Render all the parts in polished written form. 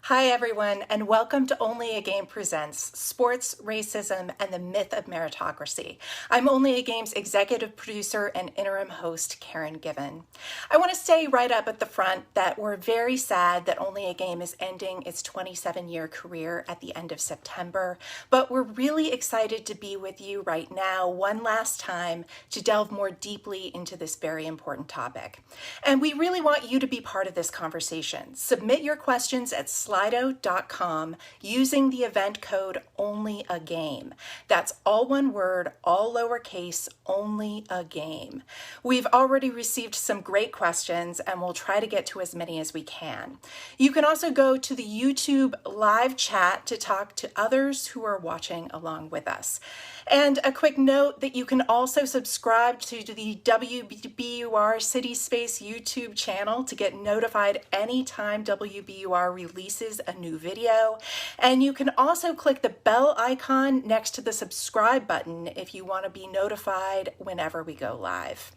Hi, everyone, and welcome to Only a Game Presents Sports, Racism, and the Myth of Meritocracy. I'm Only a Game's executive producer and interim host, Karen Given. I want to say right up at the front that we're very sad that Only a Game is ending its 27-year career at the end of September, but we're really excited to be with you right now one last time to delve more deeply into this very important topic. And we really want you to be part of this conversation. Submit your questions at slido.com using the event code ONLYAGAME. That's all one word, all lowercase, only a game. We've already received some great questions and we'll try to get to as many as we can. You can also go to the YouTube live chat to talk to others who are watching along with us. And a quick note that you can also subscribe to the WBUR City Space YouTube channel to get notified anytime WBUR releases a new video. And you can also click the bell icon next to the subscribe button if you want to be notified whenever we go live.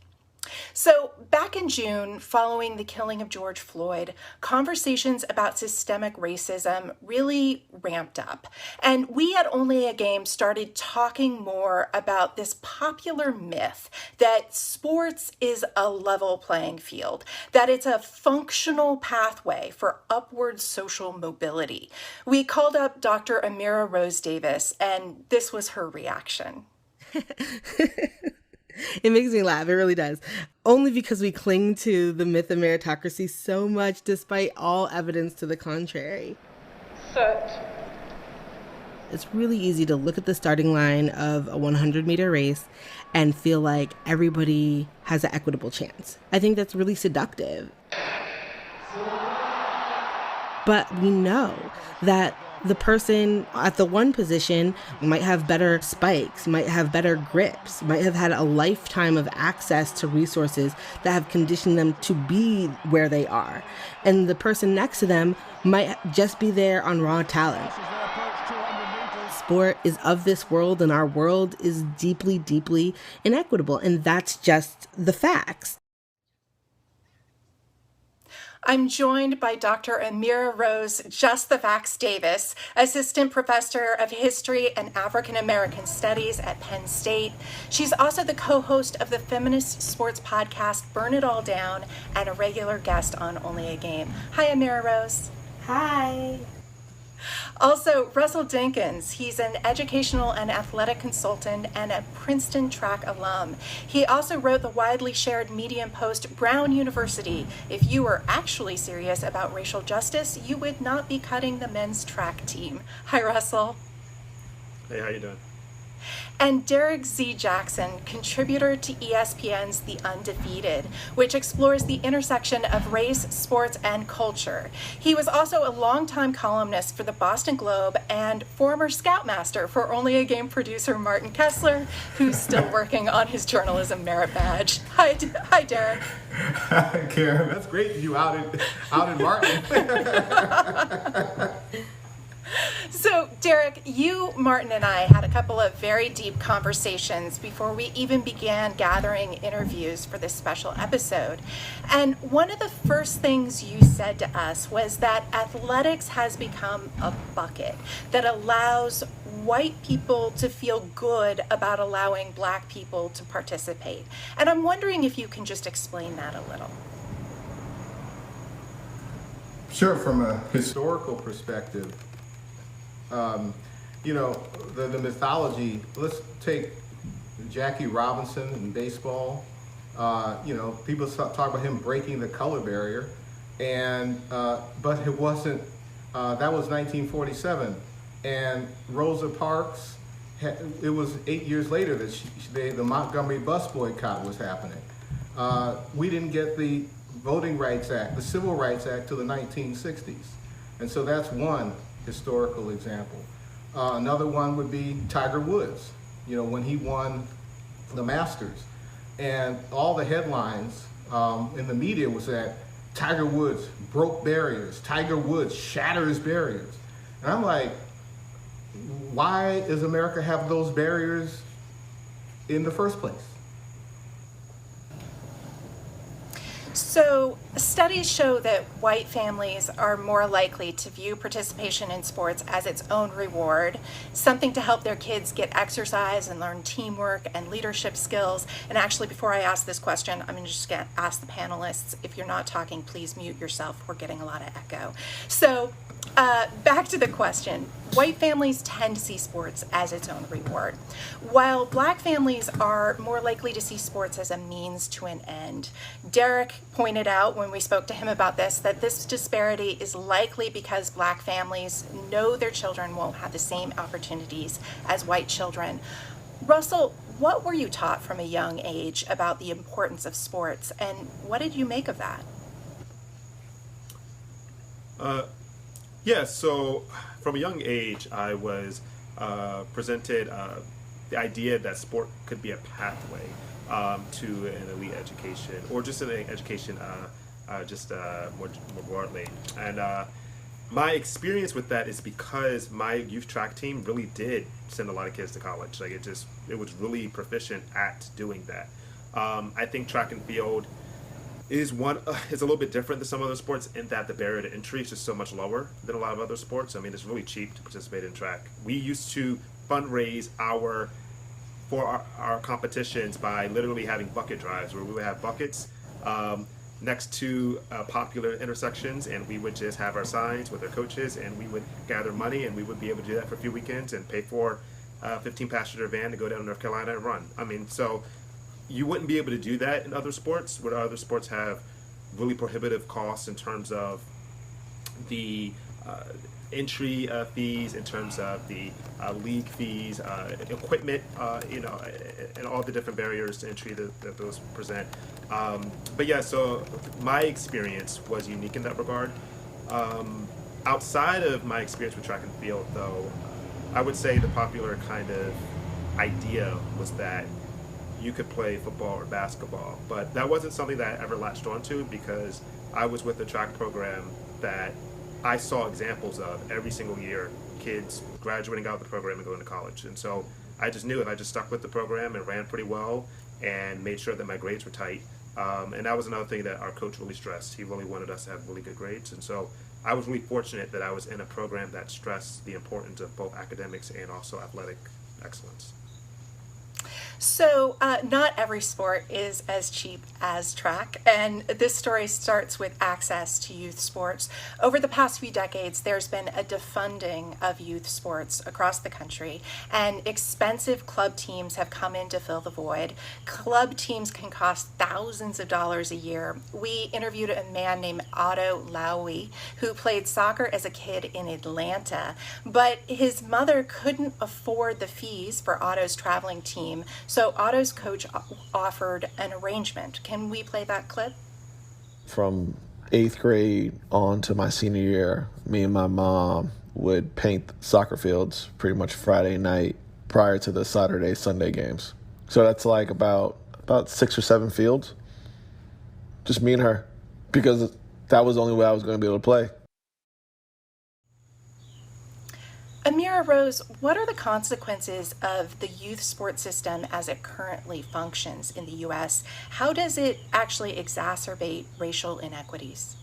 So back in June, following the killing of George Floyd, conversations about systemic racism really ramped up. And we at Only a Game started talking more about this popular myth that sports is a level playing field, that it's a functional pathway for upward social mobility. We called up Dr. Amira Rose Davis, and this was her reaction. It makes me laugh. It really does. Only because we cling to the myth of meritocracy so much despite all evidence to the contrary. It's really easy to look at the starting line of a 100-meter race and feel like everybody has an equitable chance. I think that's really seductive. But we know that the person at the one position might have better spikes, might have better grips, might have had a lifetime of access to resources that have conditioned them to be where they are. And the person next to them might just be there on raw talent. Sport is of this world, and our world is deeply, deeply inequitable. And that's just the facts. I'm joined by Dr. Amira Rose Just the Facts Davis, Assistant Professor of History and African American Studies at Penn State. She's also the co-host of the feminist sports podcast Burn It All Down and a regular guest on Only a Game. Hi, Amira Rose. Hi. Also, Russell Dinkins. He's an educational and athletic consultant and a Princeton track alum. He also wrote the widely shared Medium post Brown University. If you were actually serious about racial justice, you would not be cutting the men's track team. Hi, Russell. Hey, how you doing? And Derek Z. Jackson, contributor to ESPN's The Undefeated, which explores the intersection of race, sports, and culture. He was also a longtime columnist for the Boston Globe and former Scoutmaster for Only a Game producer Martin Kessler, who's still working on his journalism merit badge. Hi, Derek. Hi, Karen. That's great you outed Martin. So, Derek, you, Martin, and I had a couple of very deep conversations before we even began gathering interviews for this special episode. And one of the first things you said to us was that athletics has become a bucket that allows white people to feel good about allowing Black people to participate. And I'm wondering if you can just explain that a little. Sure, from a historical perspective, the mythology, let's take Jackie Robinson in baseball. People talk about him breaking the color barrier, but it wasn't, that was 1947. And Rosa Parks, it was 8 years later that the Montgomery bus boycott was happening. We didn't get the Voting Rights Act, the Civil Rights Act, till the 1960s. And so that's one historical example. Another one would be Tiger Woods, when he won the Masters. And all the headlines in the media was that Tiger Woods broke barriers, Tiger Woods shatters barriers. And I'm like, why does America have those barriers in the first place? So, studies show that white families are more likely to view participation in sports as its own reward, something to help their kids get exercise and learn teamwork and leadership skills. And actually, before I ask this question, I'm just going to ask the panelists, if you're not talking, please mute yourself. We're getting a lot of echo. So, back to the question. White families tend to see sports as its own reward, while black families are more likely to see sports as a means to an end. Derek pointed out when we spoke to him about this that this disparity is likely because black families know their children won't have the same opportunities as white children. Russell, what were you taught from a young age about the importance of sports, and what did you make of that? Yeah, so from a young age, I was presented the idea that sport could be a pathway to an elite education, or just an education more broadly. And my experience with that is because my youth track team really did send a lot of kids to college. Like it was really proficient at doing that. I think track and field is a little bit different than some other sports in that the barrier to entry is just so much lower than a lot of other sports. I mean, it's really cheap to participate in track. We used to fundraise for our competitions by literally having bucket drives, where we would have buckets next to popular intersections, and we would just have our signs with our coaches, and we would gather money, and we would be able to do that for a few weekends and pay for a 15-passenger van to go down to North Carolina and run. I mean, so you wouldn't be able to do that in other sports, where other sports have really prohibitive costs in terms of the entry fees, in terms of the league fees, equipment, and all the different barriers to entry that those present. But yeah, so my experience was unique in that regard. Outside of my experience with track and field, though, I would say the popular kind of idea was that you could play football or basketball, but that wasn't something that I ever latched onto, because I was with a track program that I saw examples of every single year, kids graduating out of the program and going to college. And so I just knew if I just stuck with the program and ran pretty well and made sure that my grades were tight. And that was another thing that our coach really stressed. He really wanted us to have really good grades. And so I was really fortunate that I was in a program that stressed the importance of both academics and also athletic excellence. So not every sport is as cheap as track, and this story starts with access to youth sports. Over the past few decades, there's been a defunding of youth sports across the country, and expensive club teams have come in to fill the void. Club teams can cost thousands of dollars a year. We interviewed a man named Otto Lowy, who played soccer as a kid in Atlanta, but his mother couldn't afford the fees for Otto's traveling team. So Otto's coach offered an arrangement. Can we play that clip? From 8th grade on to my senior year, me and my mom would paint soccer fields pretty much Friday night prior to the Saturday, Sunday games. So that's like about 6 or 7 fields. Just me and her, because that was the only way I was going to be able to play. Amira Rose, what are the consequences of the youth sports system as it currently functions in the U.S.? How does it actually exacerbate racial inequities?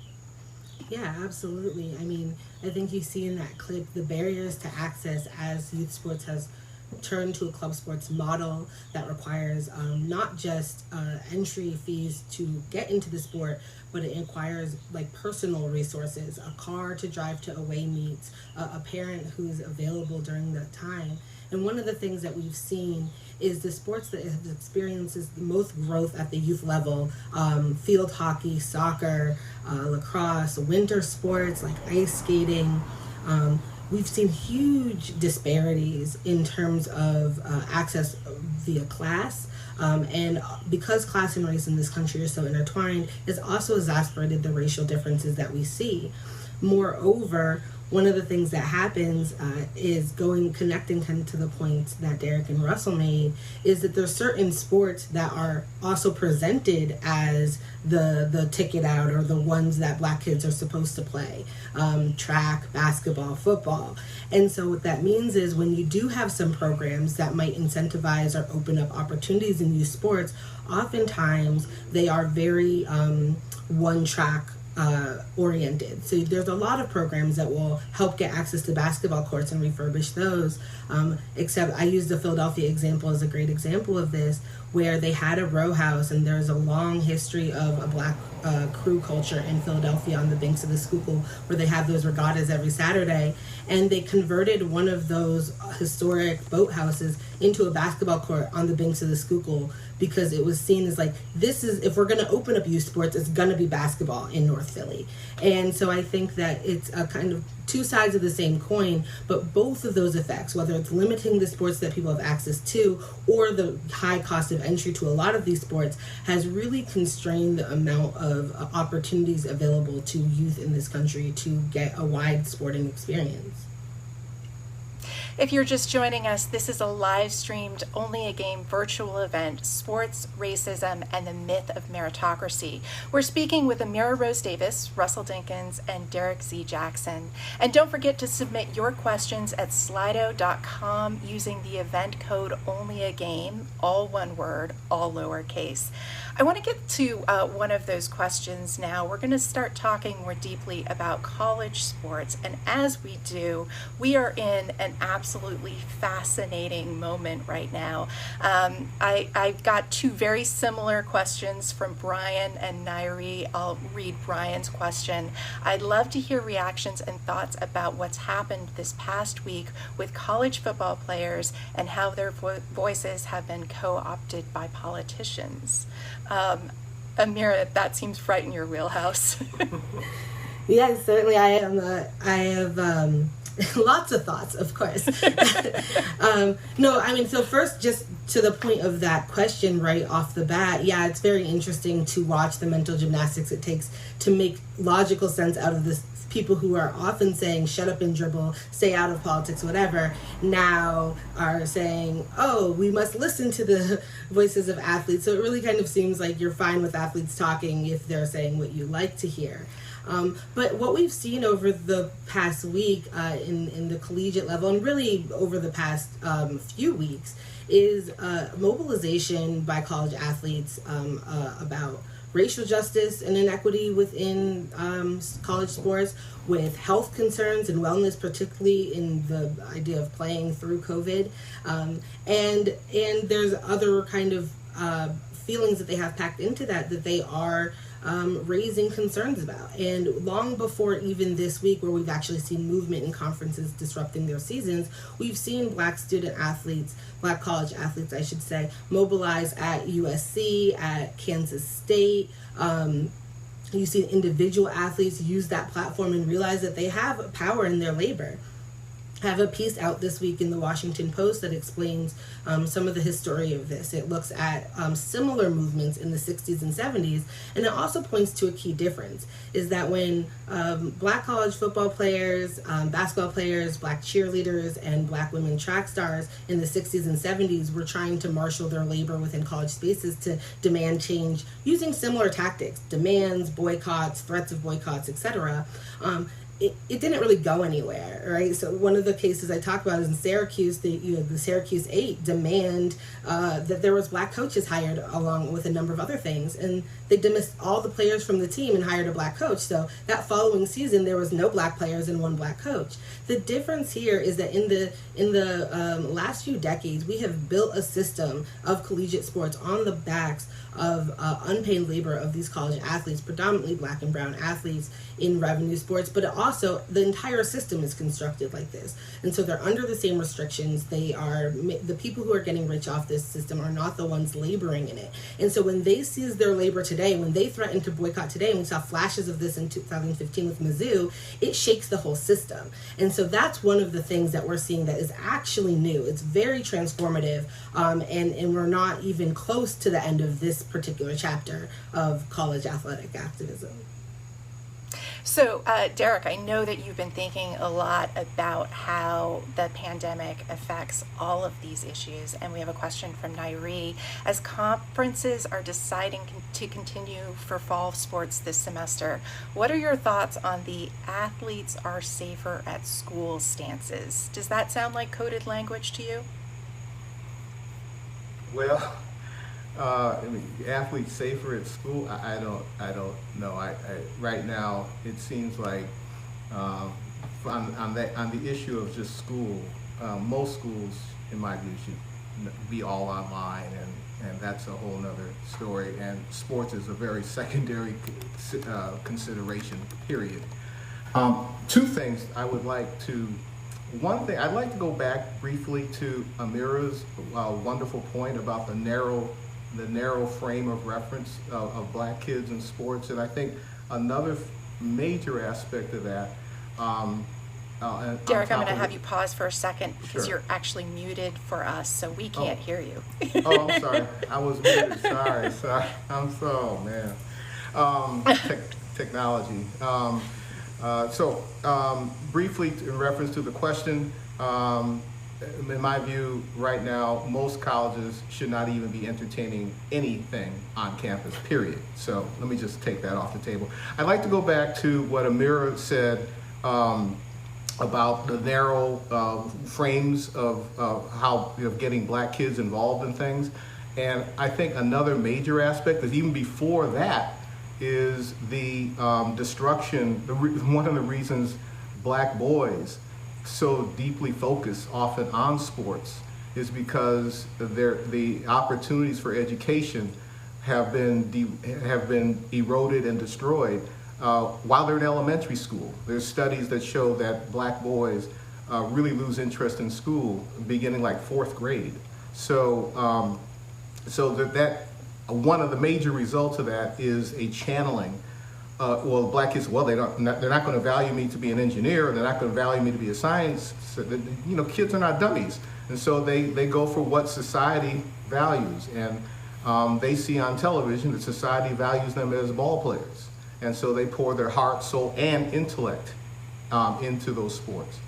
Yeah, absolutely. I mean, I think you see in that clip the barriers to access as youth sports has turned to a club sports model that requires not just entry fees to get into the sport, but it requires like personal resources, a car to drive to away meets, a parent who's available during that time. And one of the things that we've seen is the sports that have experiences the most growth at the youth level, field hockey, soccer, lacrosse, winter sports like ice skating. We've seen huge disparities in terms of access via class. And because class and race in this country are so intertwined, it's also exacerbated the racial differences that we see. Moreover, one of the things that happens is connecting kind of to the points that Derek and Russell made, is that there's certain sports that are also presented as the ticket out, or the ones that Black kids are supposed to play, track, basketball, football. And so what that means is when you do have some programs that might incentivize or open up opportunities in youth sports, oftentimes they are very one track oriented. So there's a lot of programs that will help get access to basketball courts and refurbish those. Except I use the Philadelphia example as a great example of this, where they had a row house, and there's a long history of a black crew culture in Philadelphia on the banks of the Schuylkill, where they have those regattas every Saturday, and they converted one of those historic boathouses into a basketball court on the banks of the Schuylkill, because it was seen as like, this is, if we're going to open up youth sports, it's going to be basketball in North Philly. And so I think that it's a kind of two sides of the same coin, but both of those effects, whether it's limiting the sports that people have access to or the high cost of entry to a lot of these sports, has really constrained the amount of opportunities available to youth in this country to get a wide sporting experience. If you're just joining us, this is a live streamed Only a Game virtual event, Sports, Racism, and the Myth of Meritocracy. We're speaking with Amira Rose Davis, Russell Dinkins, and Derek Z. Jackson. And don't forget to submit your questions at slido.com using the event code ONLYAGAME, all one word, all lowercase. I want to get to one of those questions now. We're going to start talking more deeply about college sports. And as we do, we are in an absolutely fascinating moment right now. I've got two very similar questions from Brian and Nairi. I'll read Brian's question. I'd love to hear reactions and thoughts about what's happened this past week with college football players and how their voices have been co-opted by politicians. Amira, that seems right in your wheelhouse. Yes, certainly I have lots of thoughts, of course. No, I mean, so first, just to the point of that question right off the bat, yeah, it's very interesting to watch the mental gymnastics it takes to make logical sense out of this. People who are often saying, shut up and dribble, stay out of politics, whatever, now are saying, oh, we must listen to the voices of athletes. So it really kind of seems like you're fine with athletes talking if they're saying what you like to hear. But what we've seen over the past week in the collegiate level, and really over the past few weeks, is mobilization by college athletes about racial justice and inequity within college sports, with health concerns and wellness, particularly in the idea of playing through COVID. And there's other kind of feelings that they have packed into that they are raising concerns about. And long before even this week, where we've actually seen movement in conferences disrupting their seasons, we've seen black college athletes, I should say, mobilize at USC, at Kansas State. You see individual athletes use that platform and realize that they have power in their labor. I have a piece out this week in the Washington Post that explains some of the history of this. It looks at similar movements in the 60s and 70s, and it also points to a key difference, is that when black college football players, basketball players, black cheerleaders, and black women track stars in the 60s and 70s were trying to marshal their labor within college spaces to demand change using similar tactics, demands, boycotts, threats of boycotts, etc., it didn't really go anywhere, right? So one of the cases I talk about is in Syracuse. The Syracuse 8 demand that there was black coaches hired along with a number of other things, and they dismissed all the players from the team and hired a black coach. So that following season, there was no black players and one black coach. The difference here is that in the last few decades, we have built a system of collegiate sports on the backs of unpaid labor of these college athletes, predominantly black and brown athletes in revenue sports, but also the entire system is constructed like this. And so they're under the same restrictions. The people who are getting rich off this system are not the ones laboring in it. And so when they seize their labor today, when they threaten to boycott today, and we saw flashes of this in 2015 with Mizzou, it shakes the whole system. And so that's one of the things that we're seeing that is actually new. It's very transformative, and we're not even close to the end of this particular chapter of college athletic activism. So, Derek, I know that you've been thinking a lot about how the pandemic affects all of these issues, and we have a question from Nairi. As conferences are deciding to continue for fall sports this semester, what are your thoughts on the athletes are safer at school stances? Does that sound like coded language to you? Well, I mean, athletes safer at school? I don't know. Right now, it seems like on the issue of just school, most schools, in my view, should be all online, and that's a whole nother story. And sports is a very secondary consideration. Period. Two things I would like to. One thing I'd like to go back briefly to Amira's wonderful point about the narrow frame of reference of black kids in sports, and I think another major aspect of that. Derek, I'm going to have you pause for a second because Sure. you're actually muted for us, so we can't hear you. Oh, I'm sorry. I was muted. Sorry. I'm so, man. Technology. Briefly, in reference to the question, in my view, right now, most colleges should not even be entertaining anything on campus, period. So let me just take that off the table. I'd like to go back to what Amira said about the narrow frames of how getting black kids involved in things. And I think another major aspect is even before that is the destruction, one of the reasons black boys so deeply focus often on sports is because the opportunities for education have been eroded and destroyed while they're in elementary school. There's studies that show that black boys really lose interest in school beginning like 4th grade. So that one of the major results of that is a channeling. Black kids, they're not going to value me to be an engineer, they're not going to value me to be a science. Kids are not dummies, and so they go for what society values, and they see on television that society values them as ball players, and so they pour their heart, soul, and intellect into those sports.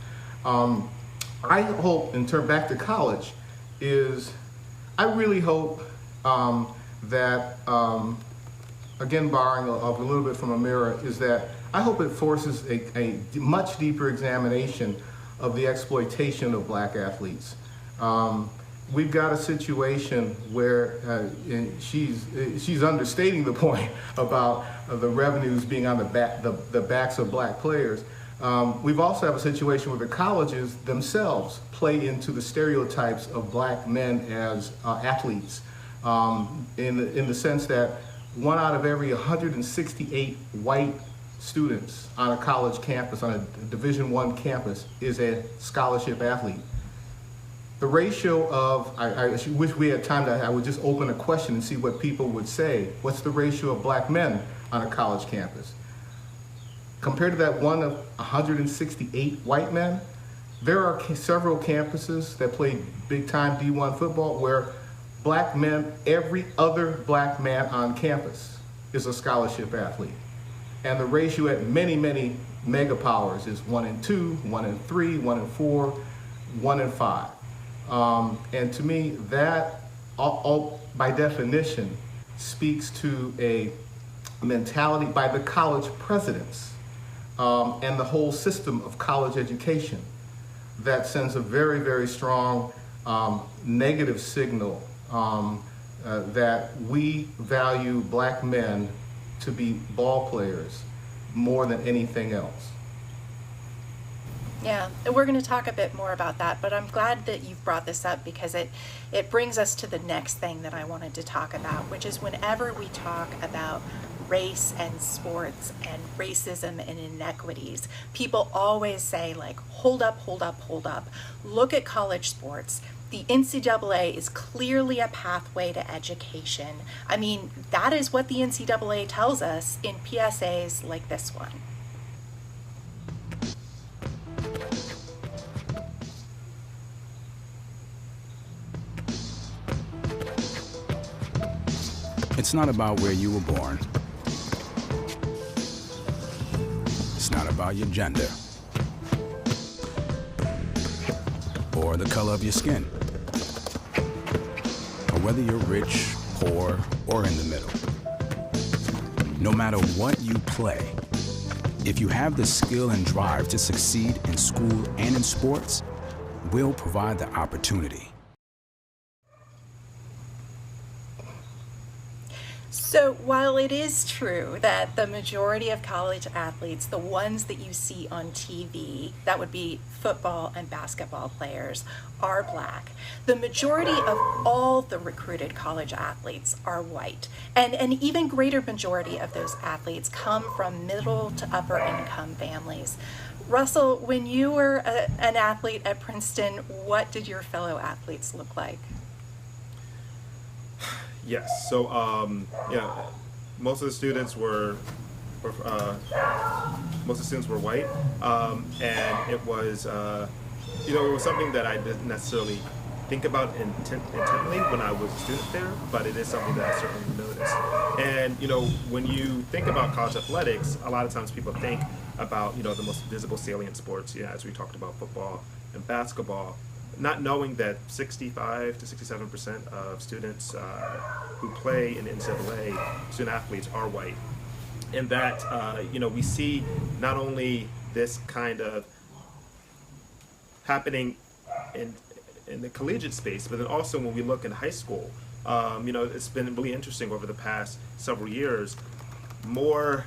I hope, and turn back to college, I really hope that. Again, borrowing a little bit from Amira, is that I hope it forces a much deeper examination of the exploitation of black athletes. We've got a situation where she's understating the point about the revenues being on the backs of black players. We've also have a situation where the colleges themselves play into the stereotypes of black men as athletes, in the sense that 1 out of every 168 white students on a college campus, on a Division I campus, is a scholarship athlete. The ratio of, I wish we had time I would just open a question and see what people would say. What's the ratio of black men on a college campus? Compared to that 1 of 168 white men, there are several campuses that play big time D1 football where black men, every other black man on campus is a scholarship athlete. And the ratio at many, many mega powers is 1 in 2, 1 in 3, 1 in 4, 1 in 5. And to me, that all by definition speaks to a mentality by the college presidents and the whole system of college education that sends a very, very strong negative signal that we value black men to be ball players more than anything else. Yeah, and we're going to talk a bit more about that, but I'm glad that you've brought this up because it brings us to the next thing that I wanted to talk about, which is whenever we talk about race and sports and racism and inequities, people always say, like, hold up, look at college sports. The NCAA is clearly a pathway to education. I mean, that is what the NCAA tells us in PSAs like this one. It's not about where you were born. It's not about your gender or the color of your skin, or whether you're rich, poor, or in the middle. No matter what you play, if you have the skill and drive to succeed in school and in sports, we'll provide the opportunity. So while it is true that the majority of college athletes, the ones that you see on TV, that would be football and basketball players, are Black, the majority of all the recruited college athletes are white. And an even greater majority of those athletes come from middle to upper income families. Russell, when you were an athlete at Princeton, what did your fellow athletes look like? Yes. So, most of the students were white, and it was it was something that I didn't necessarily think about intently when I was a student there, but it is something that I certainly noticed. And when you think about college athletics, a lot of times people think about the most visible salient sports, as we talked about, football and basketball, not knowing that 65 to 67% of students who play in NCAA, student athletes, are white. And that, we see not only this kind of happening in the collegiate space, but then also when we look in high school, it's been really interesting over the past several years. More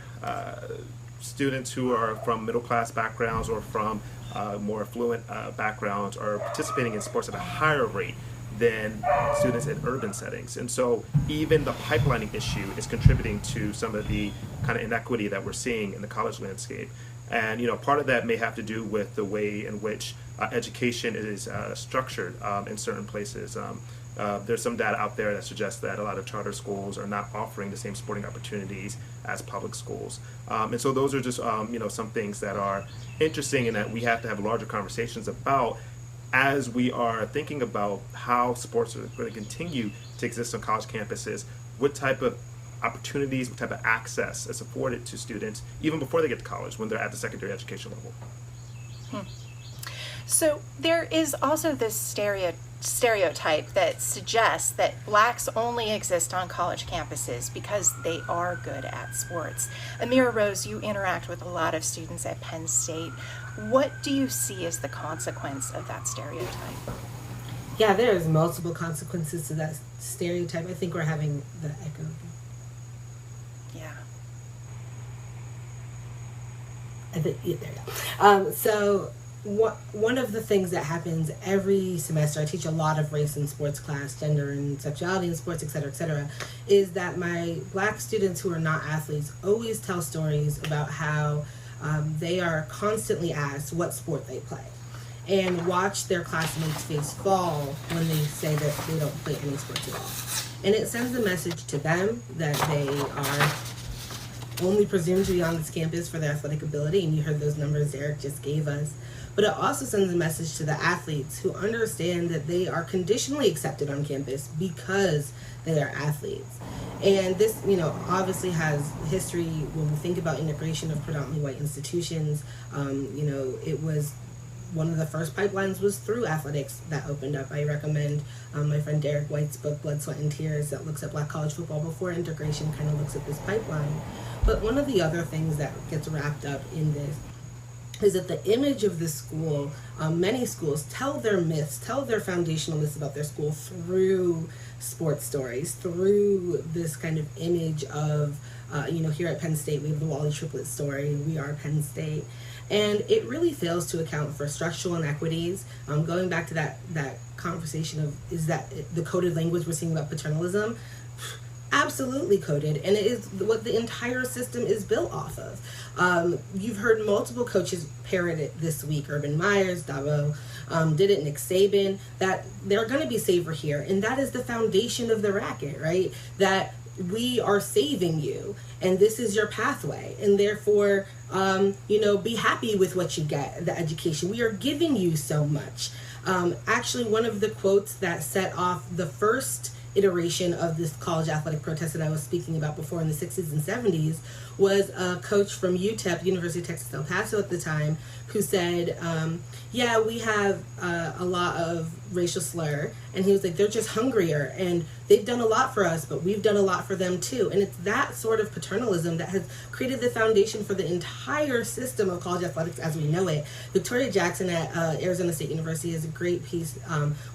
students who are from middle class backgrounds or from more affluent backgrounds are participating in sports at a higher rate than students in urban settings. And so even the pipelining issue is contributing to some of the kind of inequity that we're seeing in the college landscape. And part of that may have to do with the way in which education is structured in certain places. There's some data out there that suggests that a lot of charter schools are not offering the same sporting opportunities as public schools. And so those are just some things that are interesting and that we have to have larger conversations about as we are thinking about how sports are going to continue to exist on college campuses, what type of opportunities, what type of access is afforded to students even before they get to college when they're at the secondary education level. So there is also this stereotype that suggests that Blacks only exist on college campuses because they are good at sports. Amira Rose, you interact with a lot of students at Penn State. What do you see as the consequence of that stereotype? Yeah, there's multiple consequences to that stereotype. I think we're having the echo. Yeah. There you go. So one of the things that happens every semester, I teach a lot of race and sports class, gender and sexuality in sports, et cetera, is that my Black students who are not athletes always tell stories about how they are constantly asked what sport they play, and watch their classmates' face fall when they say that they don't play any sports at all. And it sends a message to them that they are only presumed to be on this campus for their athletic ability, and you heard those numbers Eric just gave us. But it also sends a message to the athletes who understand that they are conditionally accepted on campus because they are athletes. And this, obviously has history when we think about integration of predominantly white institutions. It was one of the first pipelines was through athletics that opened up. I recommend my friend Derek White's book, Blood, Sweat, and Tears, that looks at Black college football before integration, kind of looks at this pipeline. But one of the other things that gets wrapped up in this is that the image of the school, many schools tell their myths, tell their foundational myths about their school through sports stories, through this kind of image of, here at Penn State, we have the Wally Triplet story, we are Penn State. And it really fails to account for structural inequities. Going back to that conversation of, is that the coded language we're seeing about paternalism? Absolutely coded, and it is what the entire system is built off of. You've heard multiple coaches parrot it this week. Urban Meyers, Dabo did it, Nick Saban, that they're going to be safer here, and that is the foundation of the racket, right? That we are saving you, and this is your pathway, and therefore, be happy with what you get, the education. We are giving you so much. Actually, one of the quotes that set off the first iteration of this college athletic protest that I was speaking about before in the 60s and 70s was a coach from UTEP, University of Texas El Paso at the time, who said, we have a lot of racial slur, and he was like, they're just hungrier, and they've done a lot for us, but we've done a lot for them too. And it's that sort of paternalism that has created the foundation for the entire system of college athletics as we know it. Victoria Jackson at Arizona State University has a great piece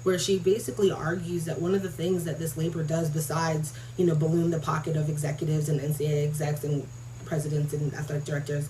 where she basically argues that one of the things that this labor does, besides, balloon the pocket of executives and NCAA execs and presidents and athletic directors,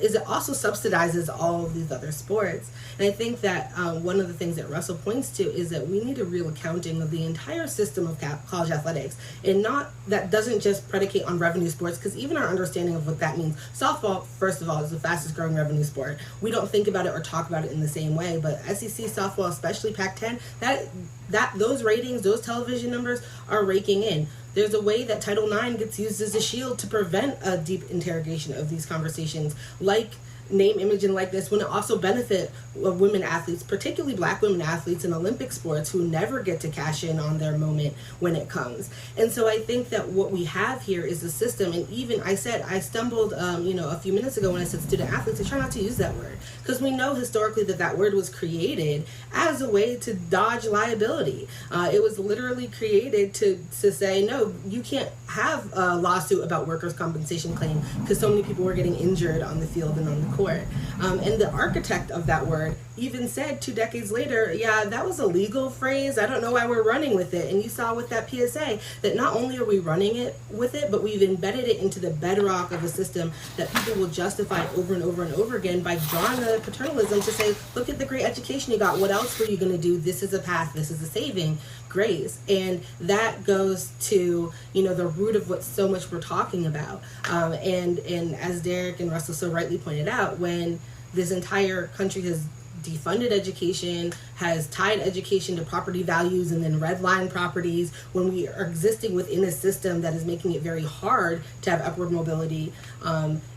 is it also subsidizes all of these other sports. And I think that one of the things that Russell points to is that we need a real accounting of the entire system of college athletics, and not that doesn't just predicate on revenue sports, because even our understanding of what that means, softball, first of all, is the fastest growing revenue sport. We don't think about it or talk about it in the same way, but SEC softball, especially Pac-10, that those ratings, those television numbers are raking in. There's a way that Title IX gets used as a shield to prevent a deep interrogation of these conversations, like name, image, and likeness, when it also benefit women athletes, particularly Black women athletes in Olympic sports, who never get to cash in on their moment when it comes. And so I think that what we have here is a system, and even I stumbled, a few minutes ago when I said student athletes, I try not to use that word, because we know historically that word was created as a way to dodge liability. It was literally created to say, no, you can't have a lawsuit about workers' compensation claim because so many people were getting injured on the field and on the court. And the architect of that word even said 2 decades later, yeah, that was a legal phrase. I don't know why we're running with it. And you saw with that PSA that not only are we running with it, but we've embedded it into the bedrock of a system that people will justify over and over and over again by drawing a paternalism to say, look at the great education you got. What else were you going to do? This is a path. This is a saving grace. And that goes to, the root of what so much we're talking about. And as Derek and Russell so rightly pointed out, when this entire country has defunded education, has tied education to property values and then redline properties, when we are existing within a system that is making it very hard to have upward mobility,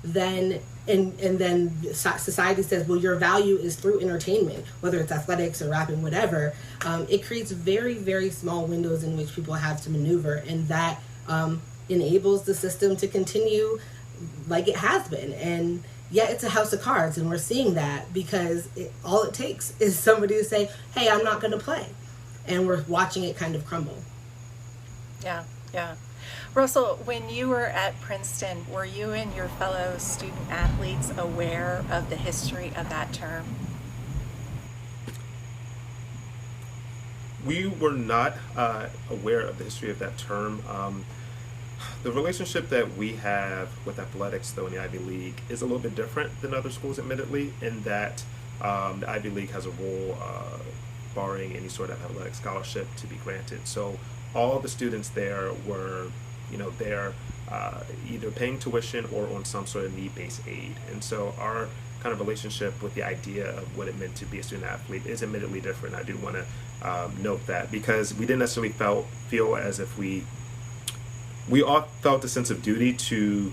then society says, well, your value is through entertainment, whether it's athletics or rapping, whatever. It creates very, very small windows in which people have to maneuver, and that enables the system to continue like it has been. And yet it's a house of cards, and we're seeing that because all it takes is somebody to say, hey, I'm not going to play. And we're watching it kind of crumble. Yeah. Russell, when you were at Princeton, were you and your fellow student athletes aware of the history of that term? We were not aware of the history of that term. The relationship that we have with athletics, though, in the Ivy League is a little bit different than other schools, admittedly, in that the Ivy League has a rule barring any sort of athletic scholarship to be granted. So all the students there were, they're either paying tuition or on some sort of need-based aid. And so our kind of relationship with the idea of what it meant to be a student athlete is admittedly different. I do want to note that, because we didn't necessarily feel as if we all felt a sense of duty to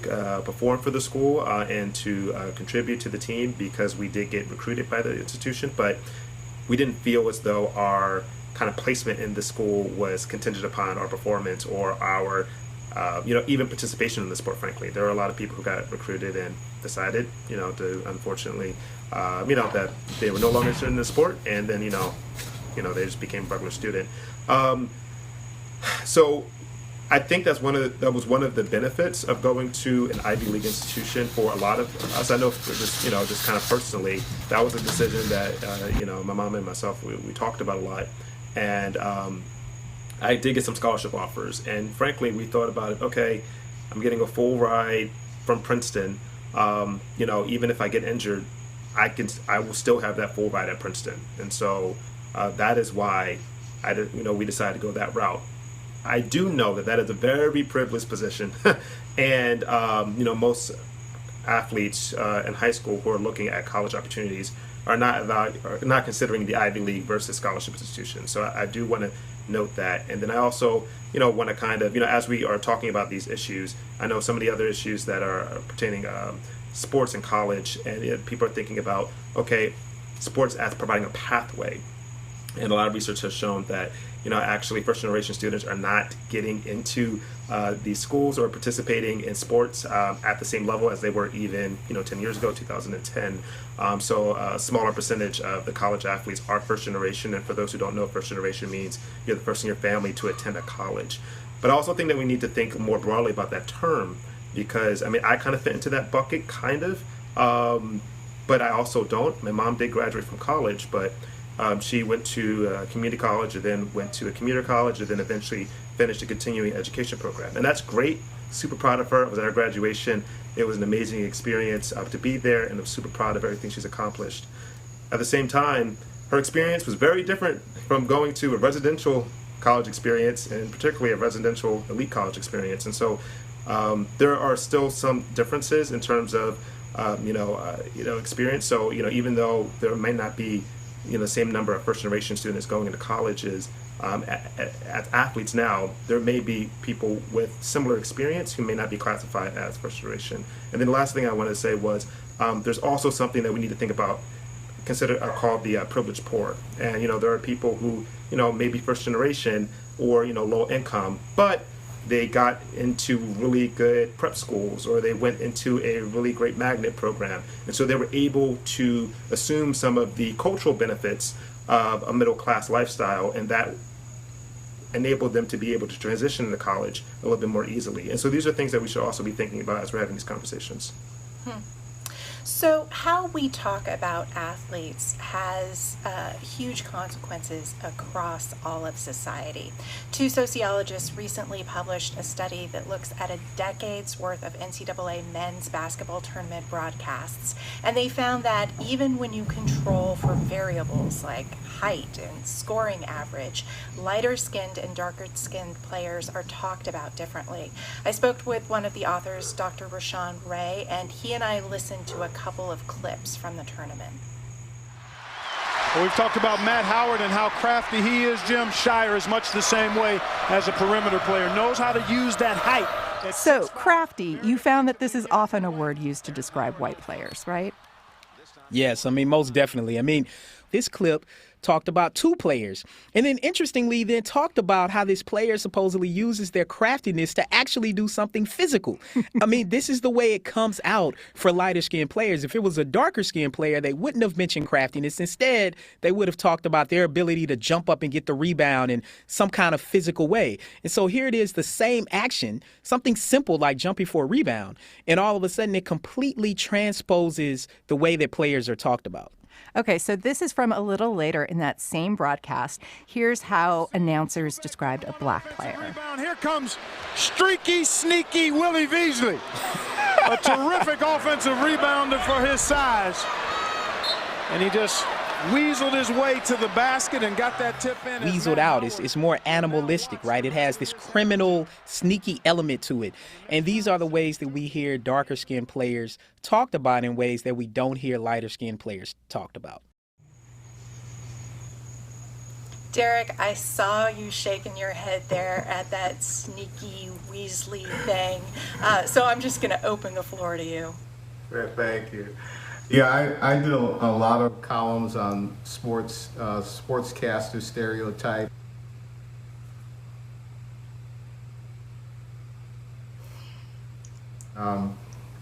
perform for the school and to contribute to the team, because we did get recruited by the institution, but we didn't feel as though our kind of placement in the school was contingent upon our performance or our even participation in the sport. Frankly, there are a lot of people who got recruited and decided to unfortunately that they were no longer interested in the sport, and then they just became a regular student. So I think that was one of the benefits of going to an Ivy League institution for a lot of us. I know, just kind of personally, that was a decision that my mom and myself we talked about a lot, and I did get some scholarship offers, and frankly, we thought about it. Okay, I'm getting a full ride from Princeton. Even if I get injured, I will still have that full ride at Princeton, and so that is why we decided to go that route. I do know that is a very privileged position, and most athletes in high school who are looking at college opportunities are not considering the Ivy League versus scholarship institutions. So I do want to note that, and then I also want to kind of as we are talking about these issues, I know some of the other issues that are pertaining sports in college, and people are thinking about sports as providing a pathway. And a lot of research has shown that, actually first generation students are not getting into these schools or participating in sports at the same level as they were even, 10 years ago, 2010. So a smaller percentage of the college athletes are first generation. And for those who don't know, first generation means you're the first in your family to attend a college. But I also think that we need to think more broadly about that term, because, I kind of fit into that bucket, kind of. But I also don't. My mom did graduate from college, but she went to community college, and then went to a commuter college, and then eventually finished a continuing education program. And that's great. Super proud of her. I was at her graduation. It was an amazing experience to be there, and I'm super proud of everything she's accomplished. At the same time, her experience was very different from going to a residential college experience, and particularly a residential elite college experience. And so there are still some differences in terms of experience. So even though there may not be the same number of first generation students going into colleges as athletes now, there may be people with similar experience who may not be classified as first generation. And then the last thing I wanted to say was there's also something that we need to think about, called the privileged poor. And there are people who may be first generation or low income, but they got into really good prep schools, or they went into a really great magnet program. And so they were able to assume some of the cultural benefits of a middle class lifestyle, and that enabled them to be able to transition into college a little bit more easily. And so these are things that we should also be thinking about as we're having these conversations. So how we talk about athletes has huge consequences across all of society. Two sociologists recently published a study that looks at a decade's worth of NCAA men's basketball tournament broadcasts, and they found that even when you control for variables like height and scoring average, lighter-skinned and darker-skinned players are talked about differently. I spoke with one of the authors, Dr. Rashawn Ray, and he and I listened to a couple of clips from the tournament. Well, we've talked about Matt Howard and how crafty he is. Jim Shire is much the same way as a perimeter player, knows how to use that height. So, crafty, you found that this is often a word used to describe white players, right? Yes, most definitely. This clip talked about two players, and then interestingly then talked about how this player supposedly uses their craftiness to actually do something physical. This is the way it comes out for lighter skinned players. If it was a darker skinned player, they wouldn't have mentioned craftiness. Instead, they would have talked about their ability to jump up and get the rebound in some kind of physical way. And so here it is, the same action, something simple like jumping for a rebound, and all of a sudden it completely transposes the way that players are talked about. Okay, so this is from a little later in that same broadcast. Here's how announcers described a black player. Here comes streaky, sneaky Willie Beasley. A terrific offensive rebounder for his size. And he just weaseled his way to the basket and got that tip in. Weaseled out. It's more animalistic, right? It has this criminal, sneaky element to it. And these are the ways that we hear darker skinned players talked about in ways that we don't hear lighter skinned players talked about. Derek, I saw you shaking your head there at that sneaky Weasley thing. So I'm just going to open the floor to you. Thank you. Yeah, I did a lot of columns on sports, sportscaster stereotype.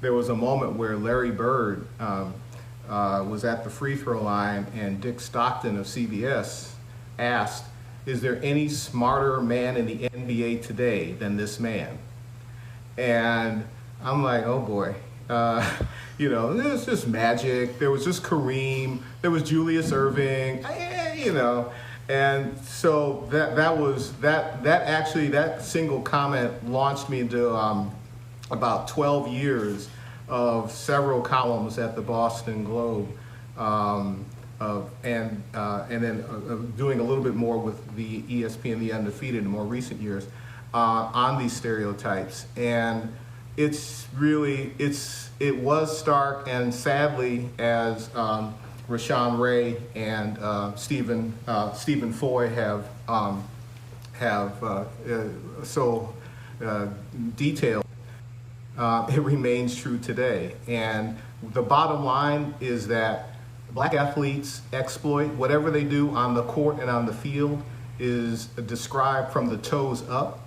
There was a moment where Larry Bird was at the free throw line, and Dick Stockton of CBS asked, "Is there any smarter man in the NBA today than this man?" And I'm like, oh boy. There was just Magic, there was just Kareem, there was Julius Erving, and so that single comment launched me into about 12 years of several columns at the Boston Globe, and then doing a little bit more with the ESPN, The Undefeated, in more recent years on these stereotypes. And it was stark, and sadly, as Rashawn Ray and Stephen Foy have so detailed, it remains true today. And the bottom line is that black athletes exploit, whatever they do on the court and on the field is described from the toes up,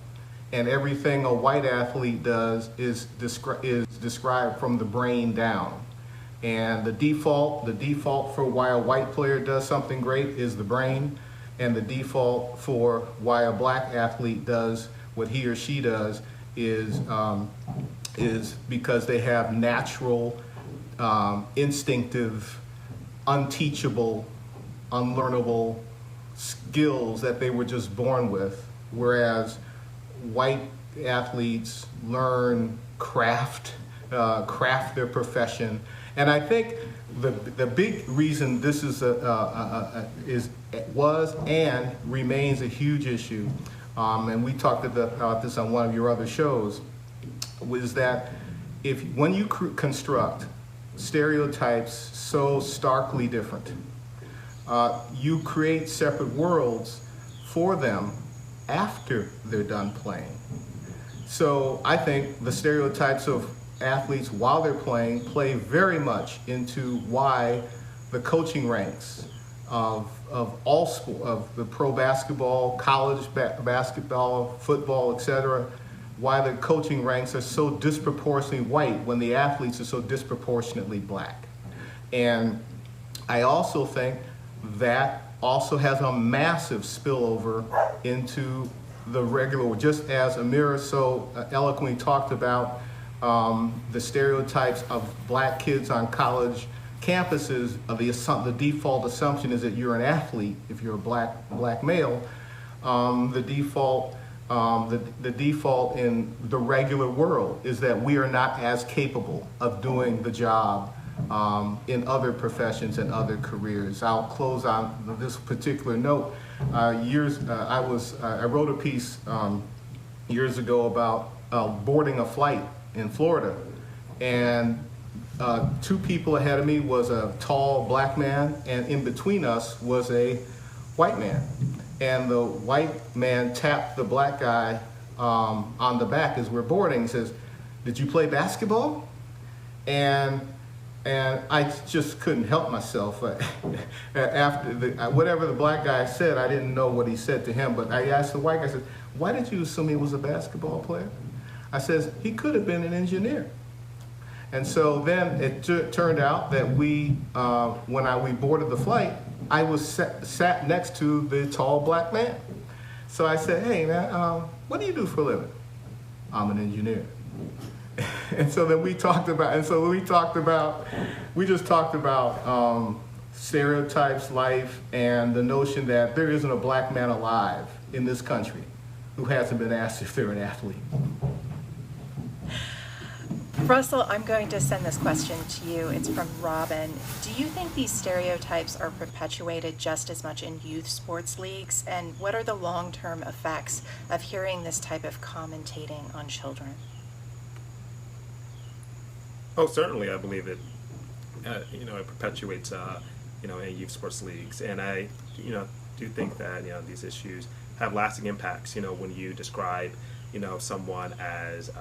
and everything a white athlete does is described from the brain down. And the default for why a white player does something great is the brain, and the default for why a black athlete does what he or she does is because they have natural, instinctive, unteachable, unlearnable skills that they were just born with, whereas white athletes learn craft their profession. And I think the big reason this was and remains a huge issue, and we talked about this on one of your other shows, was that when you construct stereotypes so starkly different, you create separate worlds for them after they're done playing. So I think the stereotypes of athletes while they're playing play very much into why the coaching ranks of all sport, of the pro basketball, college basketball, football, etc., why the coaching ranks are so disproportionately white when the athletes are so disproportionately black. And I also think that also has a massive spillover into the regular, just as Amira so eloquently talked about the stereotypes of black kids on college campuses. The default assumption is that you're an athlete if you're a black male. The default in the regular world is that we are not as capable of doing the job in other professions and other careers. I'll close on this particular note. I wrote a piece years ago about boarding a flight in Florida, and two people ahead of me was a tall black man, and in between us was a white man. And the white man tapped the black guy on the back as we're boarding. He says, "Did you play basketball?" And I just couldn't help myself. After whatever the black guy said, I didn't know what he said to him, but I asked the white guy, I said, "Why did you assume he was a basketball player?" I says, "He could have been an engineer." And so then it turned out that when we boarded the flight, I was sat next to the tall black man. So I said, "Hey man, what do you do for a living?" "I'm an engineer." And so then we just talked about stereotypes, life, and the notion that there isn't a black man alive in this country who hasn't been asked if they're an athlete. Russell, I'm going to send this question to you. It's from Robin. Do you think these stereotypes are perpetuated just as much in youth sports leagues? And what are the long-term effects of hearing this type of commentating on children? Oh, certainly, I believe it. It perpetuates, in youth sports leagues, and I, do think that these issues have lasting impacts. When you describe, someone as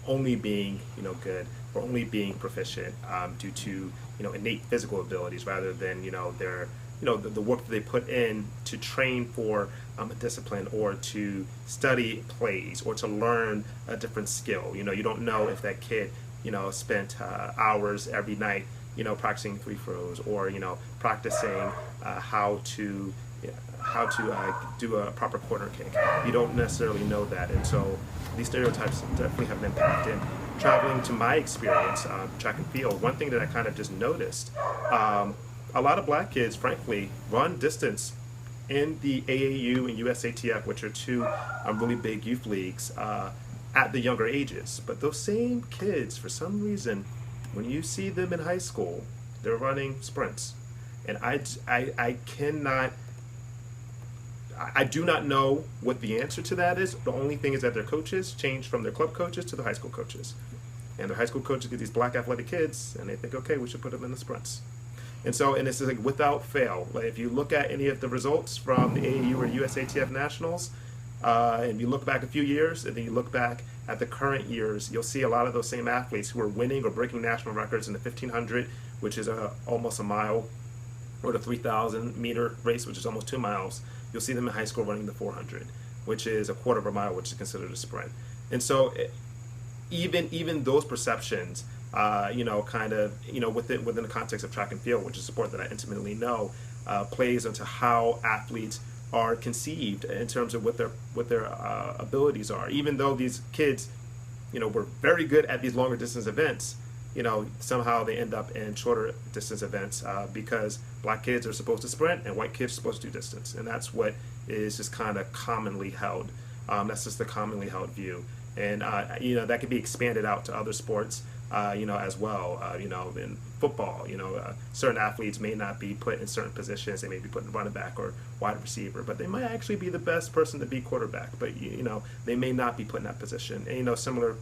only being, good or only being proficient due to, innate physical abilities rather than, their, the work that they put in to train for a discipline or to study plays or to learn a different skill. You don't know if that kid spent hours every night, practicing free throws or, practicing how to do a proper corner kick. You don't necessarily know that. And so these stereotypes definitely have an impact. And traveling to my experience, track and field, one thing that I kind of just noticed, a lot of black kids, frankly, run distance in the AAU and USATF, which are two really big youth leagues, at the younger ages. But those same kids, for some reason, when you see them in high school, they're running sprints. And I do not know what the answer to that is. The only thing is that their coaches change from their club coaches to the high school coaches. And their high school coaches get these black athletic kids, and they think, okay, we should put them in the sprints. And so, and this is like without fail. Like if you look at any of the results from the AAU or USATF Nationals, and you look back a few years, and then you look back at the current years, you'll see a lot of those same athletes who are winning or breaking national records in the 1500, which is almost a mile, or the 3,000 meter race, which is almost 2 miles, you'll see them in high school running the 400, which is a quarter of a mile, which is considered a sprint. And so even those perceptions, within the context of track and field, which is a sport that I intimately know, plays into how athletes are conceived in terms of what their abilities are. Even though these kids, were very good at these longer distance events, somehow they end up in shorter distance events because black kids are supposed to sprint and white kids are supposed to do distance. And that's what is just kind of commonly held. That's just the commonly held view. And, that can be expanded out to other sports, as well. In football, certain athletes may not be put in certain positions. They may be put in running back or wide receiver, but they might actually be the best person to be quarterback. But, they may not be put in that position. And, similar